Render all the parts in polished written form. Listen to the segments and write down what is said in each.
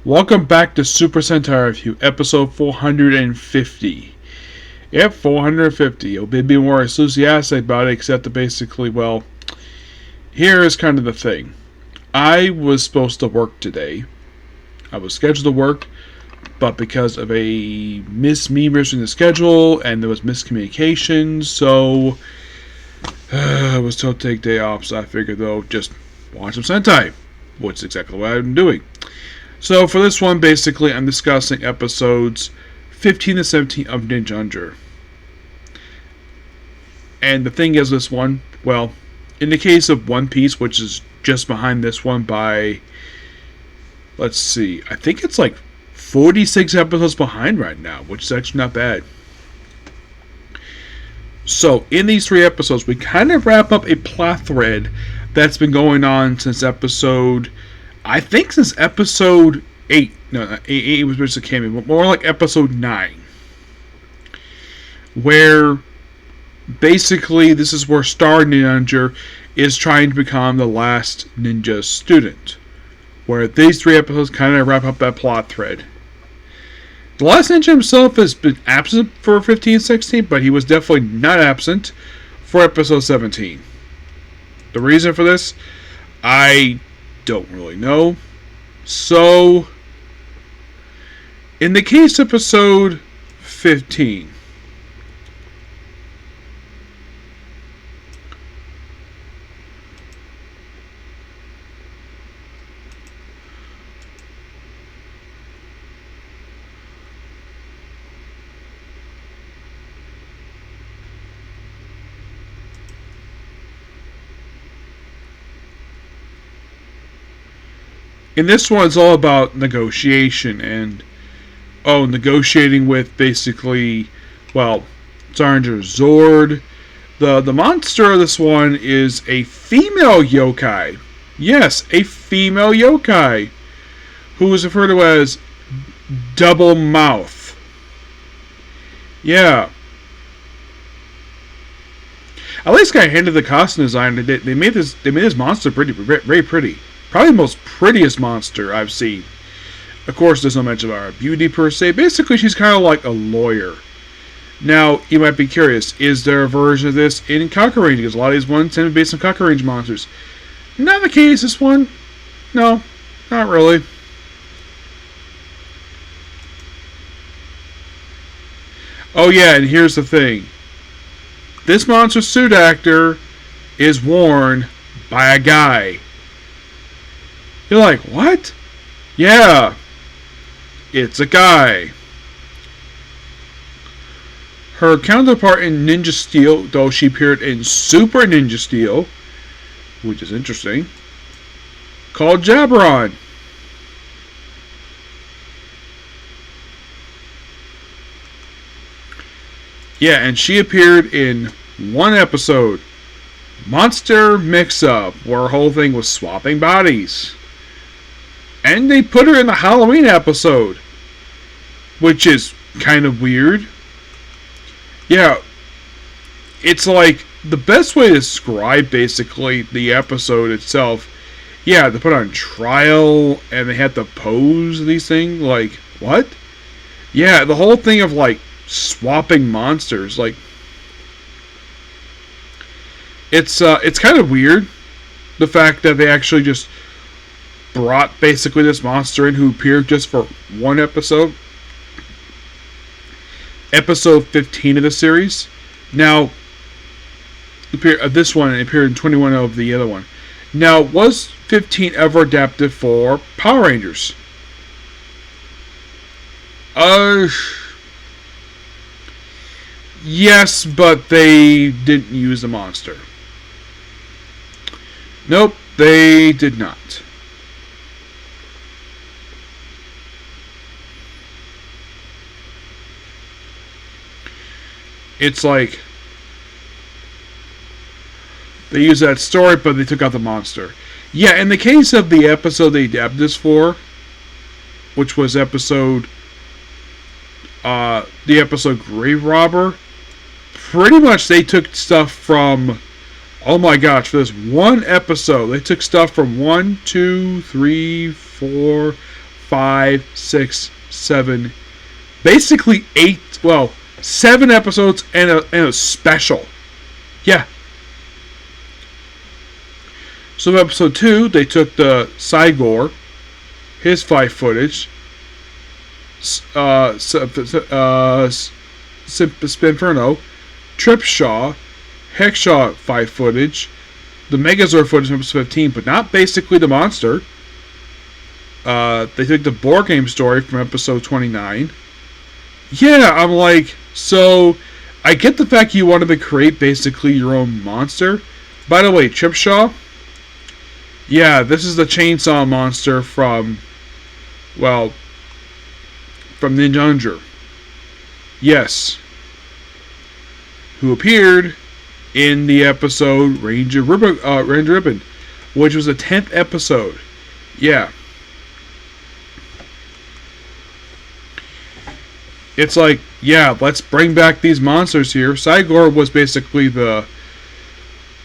Welcome back to Super Sentai Review, episode 450. Yep, 450. I'll be more enthusiastic about it, except that basically, well, here is kind of the thing. I was supposed to work today. I was scheduled to work, but because of me missing the schedule, and there was miscommunication, so I was told to take day off, so I figured, though, just watch some Sentai, which is exactly what I've been doing. So for this one, basically, I'm discussing episodes 15 to 17 of Ninninger. And the thing is, this one, well, in the case of One Piece, which is just behind this one by, let's see, I think it's like 46 episodes behind right now, which is actually not bad. So in these 3 episodes, we kind of wrap up a plot thread that's been going on since episode 8. No, not 8 was just a cameo, but more like episode 9. Where basically this is where Star Ninninger is trying to become the last ninja student. Where these 3 episodes kind of wrap up that plot thread. The last ninja himself has been absent for 15-16, but he was definitely not absent for episode 17. The reason for this, I don't really know. So, in the case of episode 15, in this one, it's all about negotiation and, negotiating with basically, well, Zarnger Zord. The monster of this one is a female yokai. Yes, a female yokai. Who is referred to as Double Mouth. Yeah. At least got handed the costume design. They made this monster very pretty. Probably the most prettiest monster I've seen. Of course, there's no mention about her beauty per se. Basically, she's kind of like a lawyer. Now, you might be curious, is there a version of this in Kakurange? Because a lot of these ones tend to be based on Kakurange monsters. Not the case, this one. No, not really. Oh yeah, and here's the thing. This monster suit actor is worn by a guy. You're like, what? Yeah, it's a guy. Her counterpart in Ninja Steel, though she appeared in Super Ninja Steel, which is interesting, called Jabron. Yeah, and she appeared in one episode, Monster Mix-Up, where her whole thing was swapping bodies. And they put her in the Halloween episode, which is kind of weird. Yeah, it's like the best way to describe basically the episode itself. Yeah, they put on trial and they had to pose these things. Like, what? Yeah, the whole thing of like swapping monsters. Like, it's kind of weird. The fact that they actually just brought basically this monster in who appeared just for one episode. Episode 15 of the series. Now, this one appeared in 21 of the other one. Now, was 15 ever adapted for Power Rangers? Yes, but they didn't use the monster. Nope, they did not. It's like they used that story, but they took out the monster. Yeah, in the case of the episode they adapted this for, which was the episode Grave Robber, pretty much they took stuff from, oh my gosh, for this one episode, they took stuff from 1, 2, 3, 4, 5, 6, 7, basically 7 episodes and a special. Yeah. So episode 2, they took the Cygor, his fight footage, Spinferno, Tripshaw, Hexshaw fight footage, the Megazord footage from episode 15, but not basically the monster. They took the board game story from episode 29. Yeah, I'm like, so I get the fact you wanted to create basically your own monster. By the way, Tripshaw, yeah, this is the chainsaw monster from Ninninger. Yes. Who appeared in the episode Ranger Ribbon, which was the 10th episode. Yeah. It's like, yeah, let's bring back these monsters here. Cygor was basically the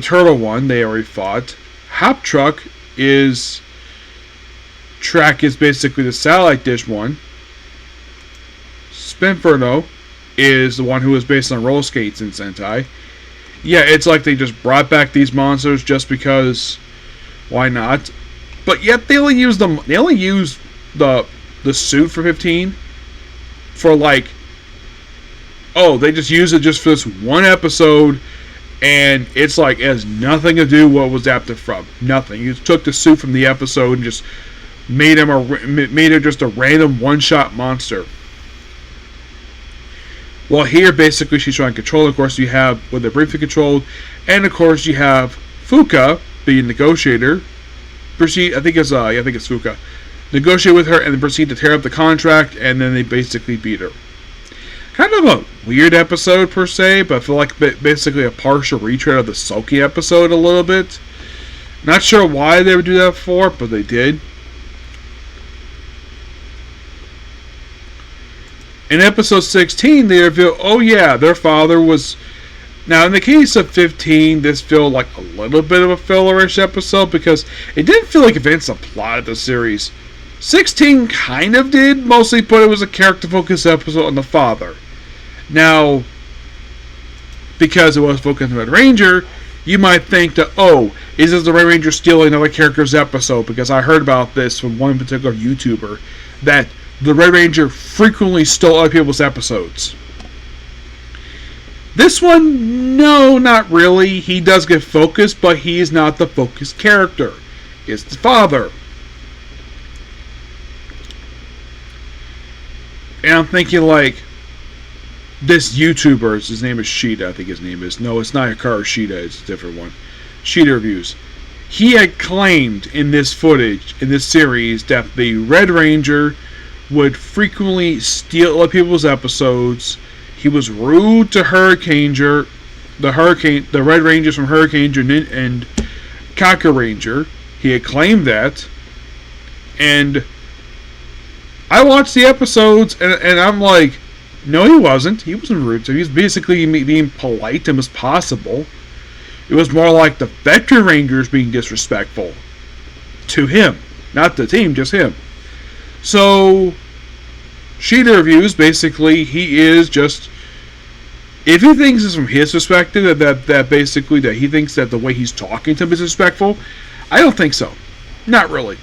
turtle one they already fought. Hop Truck is basically the satellite dish one. Spinferno is the one who was based on roller skates in Sentai. Yeah, it's like they just brought back these monsters just because, why not? But yet they only use the suit for 15 for they just use it just for this one episode, and it's like it has nothing to do what was adapted from. Nothing. You took the suit from the episode and just made it just a random one-shot monster. Well, here basically she's trying to control. Of course, you have what they're briefly controlled, and of course you have Fuka, the negotiator. I think it's Fuka. Negotiate with her and then proceed to tear up the contract, and then they basically beat her. Kind of a weird episode per se, but I feel like basically a partial retread of the Soki episode a little bit. Not sure why they would do that for, but they did. In episode 16, they reveal, oh yeah, their father was... Now, in the case of 15, this felt like a little bit of a fillerish episode because it didn't feel like advanced the plot of the series. 16 kind of did, mostly, but it was a character-focused episode on the father. Now, because it was focused on the Red Ranger, you might think that, oh, is this the Red Ranger stealing another character's episode? Because I heard about this from one particular YouTuber, that the Red Ranger frequently stole other people's episodes. This one, no, not really. He does get focused, but he is not the focused character. It's the father. And I'm thinking, this YouTuber, his name is Sheeta, I think his name is. No, it's not Hikaru Sheeta, it's a different one. Sheeta Reviews. He had claimed in this footage, in this series, that the Red Ranger would frequently steal other people's episodes. He was rude to the Red Rangers from Hurricane and Kaka Ranger. He had claimed that. And I watched the episodes, and I'm like, no, he wasn't. He wasn't rude. So he was basically being polite and as possible. It was more like the Vector Rangers being disrespectful to him. Not the team, just him. So, Sheeta Reviews, basically, he is just... If he thinks it's from his perspective, that basically, that he thinks that the way he's talking to him is respectful, I don't think so. Not really.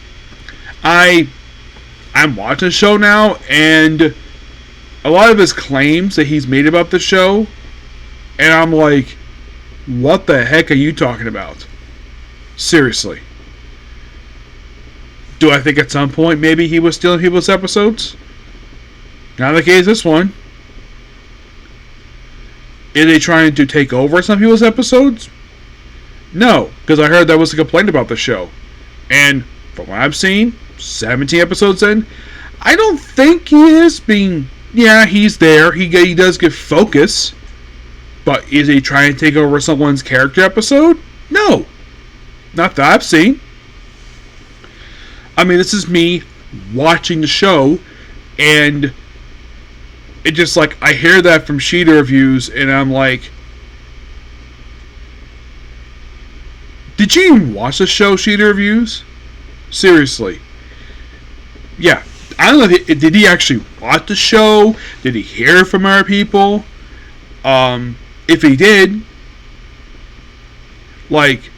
I'm watching the show now, and a lot of his claims that he's made about the show, and I'm like, what the heck are you talking about? Seriously. Do I think at some point maybe he was stealing people's episodes? Not the case this one. Is he trying to take over some people's episodes? No, because I heard that was a complaint about the show. And from what I've seen, 17 episodes in, I don't think he is being... Yeah, he's there. He does get focus. But is he trying to take over someone's character episode? No. Not that I've seen. I mean, this is me watching the show, and it just I hear that from Sheeta Reviews, and I'm like, did you even watch the show, Sheeta Reviews? Seriously. Yeah, I don't know, did he actually watch the show? Did he hear from other people? If he did, like,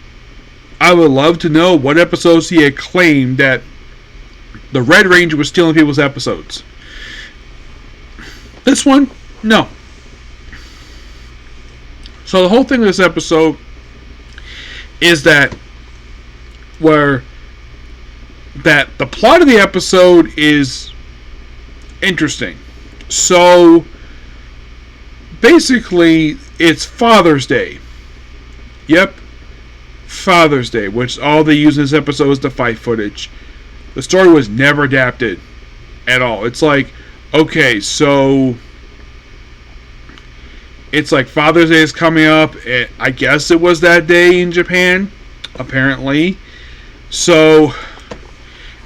I would love to know what episodes he had claimed that the Red Ranger was stealing people's episodes. This one, no. So the whole thing of this episode is that the plot of the episode is interesting. So basically, it's Father's Day. Yep, Father's Day, which all they use in this episode is the fight footage. The story was never adapted at all. It's like, okay, so it's like Father's Day is coming up. I guess it was that day in Japan, apparently. So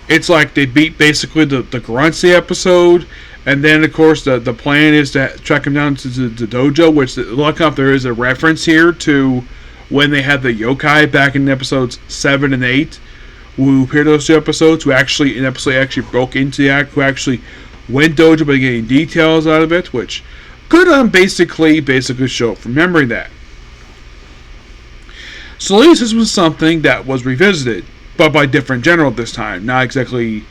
it's like they beat basically the grunts the episode, and then of course the plan is to track him down to the dojo, which look up, there is a reference here to when they had the yokai back in episodes 7 and 8, who appeared in those two episodes, who actually broke into the act, who actually went dojo by getting details out of it, which good on basically show up remembering that. So at least this was something that was revisited, but by different general this time. Not exactly,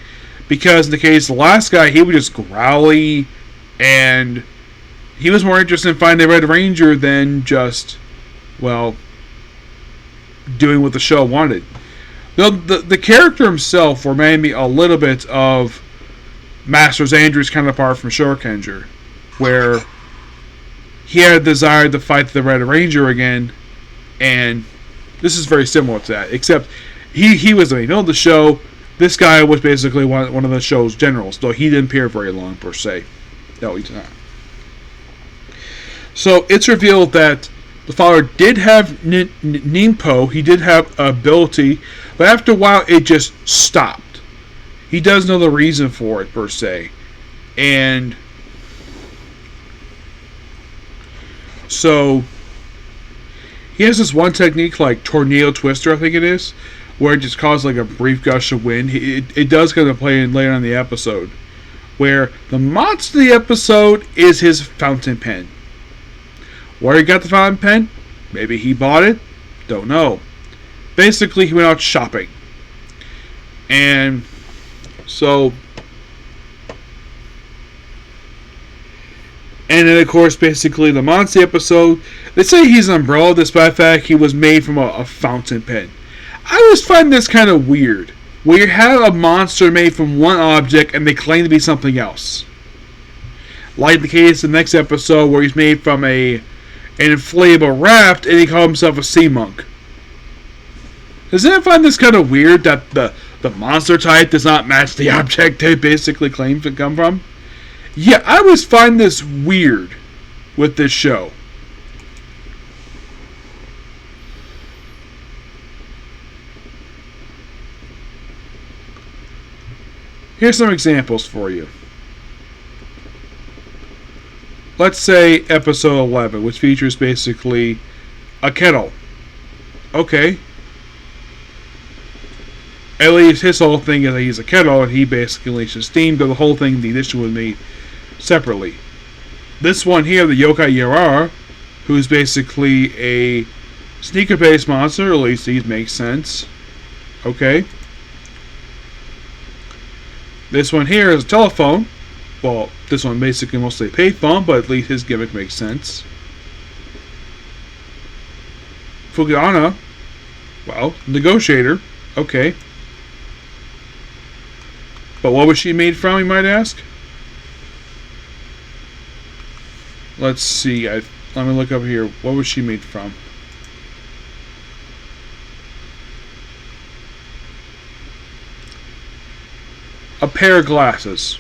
because in the case of the last guy, he was just growly, and he was more interested in finding the Red Ranger than just, well, doing what the show wanted. The character himself reminded me a little bit of Masters Andrew's counterpart from Shuriken, where he had a desire to fight the Red Ranger again, and this is very similar to that, except he was the main villain of the show. This guy was basically one of the show's generals, though he didn't appear very long, per se. No, he did not. So it's revealed that the father did have Ninpo, he did have ability, but after a while it just stopped. He doesn't know the reason for it, per se. And so he has this one technique, like Tornado Twister, I think it is, where it just causes like a brief gush of wind. It does kind of play in later on in the episode, where the monster of the episode is his fountain pen. Where he got the fountain pen? Maybe he bought it? Don't know. Basically, he went out shopping. And so, and then of course, basically the monster episode, they say he's an umbrella, despite the fact he was made from a fountain pen. I always find this kind of weird, where you have a monster made from one object and they claim to be something else. Like the case in the next episode where he's made from an inflatable raft and he called himself a sea monk. Does anyone find this kind of weird that the monster type does not match the object they basically claim to come from? Yeah, I always find this weird with this show. Here's some examples for you. Let's say episode 11, which features basically a kettle. Okay. At least his whole thing is that he's a kettle and he basically should steam, but the whole thing, the edition was made separately. This one here, the Yokai Yarara, who's basically a sneaker-based monster, at least these make sense. Okay. This one here is a telephone. Well, this one basically mostly a payphone, but at least his gimmick makes sense. Fugiana, well, negotiator. Okay. But what was she made from, you might ask? Let's see. Let me look up here. What was she made from? A pair of glasses.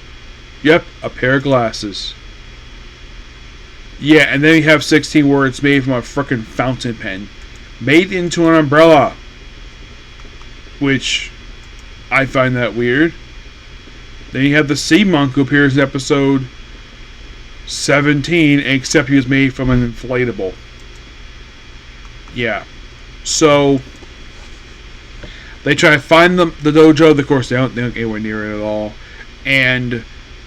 Yep, a pair of glasses. Yeah, and then you have 16 words made from a frickin' fountain pen. Made into an umbrella. Which, I find that weird. Then you have the sea monk who appears in episode 17, except he was made from an inflatable. Yeah. So, they try to find the dojo. Of course, they don't get anywhere near it at all. And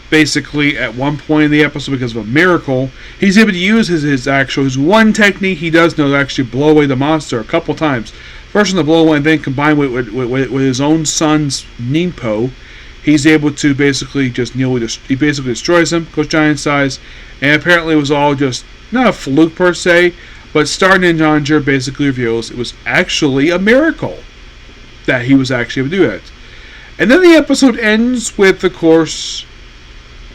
basically, at one point in the episode, because of a miracle, he's able to use his one technique he does know to actually blow away the monster a couple times. First on the blow away, and then combined with his own son's Ninpo, he's able to basically he basically destroys him, goes giant size, and apparently it was all just not a fluke per se, but Star Ninninger basically reveals it was actually a miracle that he was actually able to do it. And then the episode ends with, of course,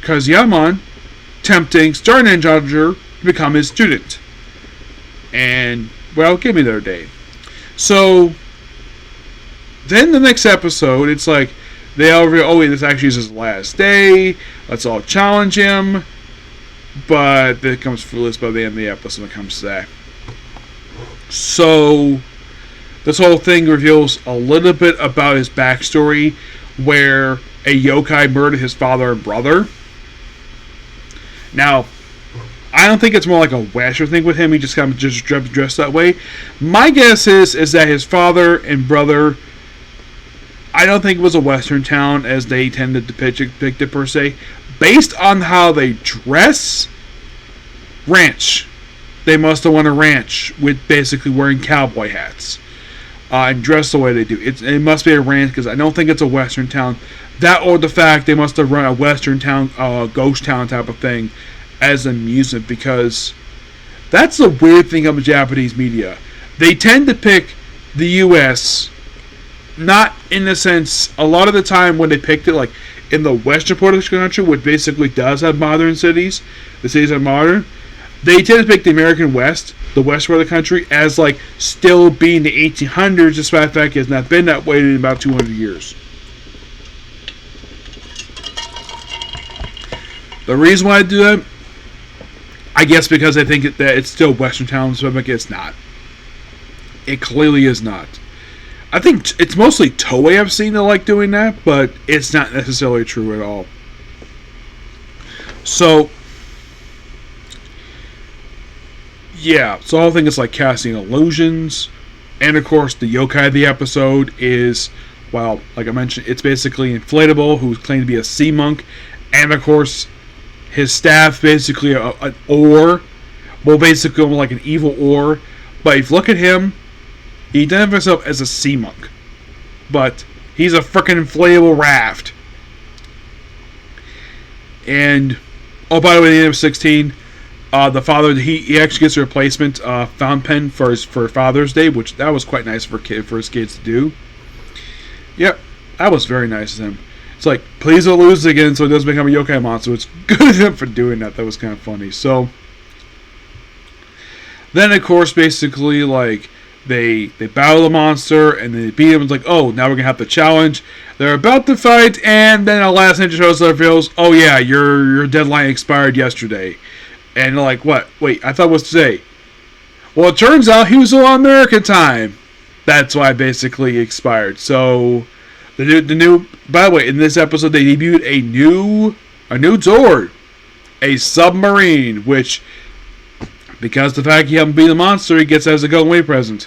Kazuyamon tempting Star Ninninger to become his student. And, well, give me their day. So, then the next episode, it's like, they all reveal, oh wait, this actually is his last day, let's all challenge him, but it becomes foolish by the end of the episode when it comes to that. So, this whole thing reveals a little bit about his backstory, where a yokai murdered his father and brother. Now, I don't think it's more like a Western thing with him. He just kind of just dressed that way. My guess is that his father and brother, I don't think it was a Western town as they tend to depict it per se. Based on how they dress, ranch. They must have won a ranch with basically wearing cowboy hats. And dress the way they do. It must be a ranch because I don't think it's a Western town. That or the fact they must have run a Western town, ghost town type of thing as an amusement, because that's the weird thing about Japanese media. They tend to pick the U.S. not in the sense, a lot of the time when they picked it, like in the western part of the country, which basically does have modern cities, the cities are modern, they tend to pick the American West, the west part of the country, as like still being the 1800s, despite the fact it has not been that way in about 200 years. The reason why I do that, I guess because I think that it's still Western towns, so I'm like, it's not. It clearly is not. I think it's mostly Toei I've seen that like doing that, but it's not necessarily true at all. So, yeah, so the whole thing is like casting illusions, and of course the yokai of the episode is, well, like I mentioned, it's basically Inflatable, who's claimed to be a sea monk, and of course his staff basically an oar, well, basically like an evil oar, but if you look at him, he identifies himself as a sea monk, but he's a freaking inflatable raft. And, oh, by the way, the end of 16, the father, he actually gets a replacement fountain pen for Father's Day, which that was quite nice for his kids to do. Yep, that was very nice of him. It's like, please don't lose again so it doesn't become a yokai monster. It's good of him for doing that. That was kind of funny. So, then of course, basically, like, they battle the monster, and they beat him. It's like, oh, now we're going to have the challenge. They're about to fight, and then a last ninja shows up and reveals, oh yeah, your deadline expired yesterday. And they're like, what? Wait, I thought it was today. Well, it turns out he was on American time. That's why basically expired. So, the new, by the way, in this episode, they debuted a new Zord. A submarine, which, because the fact he happened to be the monster, he gets as a going away present.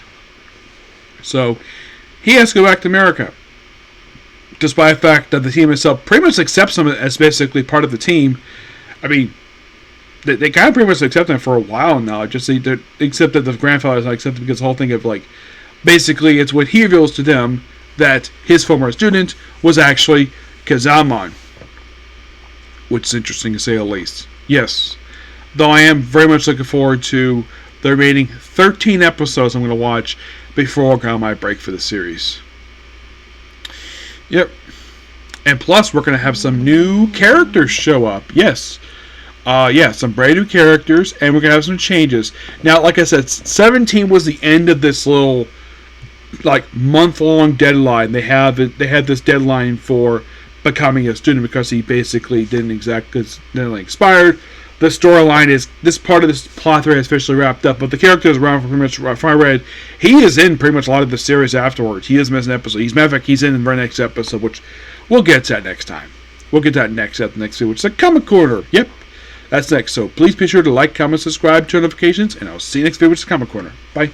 So, he has to go back to America. Despite the fact that the team itself pretty much accepts him as basically part of the team. I mean, they kind of pretty much accept him for a while now. Just except that the grandfather is not accepted because the whole thing of, like, basically it's what he reveals to them that his former student was actually Kazuyamon. Which is interesting to say the least. Yes. Though I am very much looking forward to the remaining 13 episodes I'm going to watch before I go on my break for the series. Yep. And plus, we're going to have some new characters show up. Yes. Some brand new characters, and we're going to have some changes. Now, like I said, 17 was the end of this little, like, month-long deadline. They had this deadline for becoming a student because he basically didn't expired. The storyline is, this part of this plot thread is officially wrapped up, but the character is around for pretty much, from I read, he is in pretty much a lot of the series afterwards. He doesn't miss an episode. Matter of fact, he's in the very next episode, which we'll get to that next time. We'll get to that next video, which is a Comic Corner. Yep, that's next. So please be sure to like, comment, subscribe, turn notifications, and I'll see you next video, which is Comic Corner. Bye.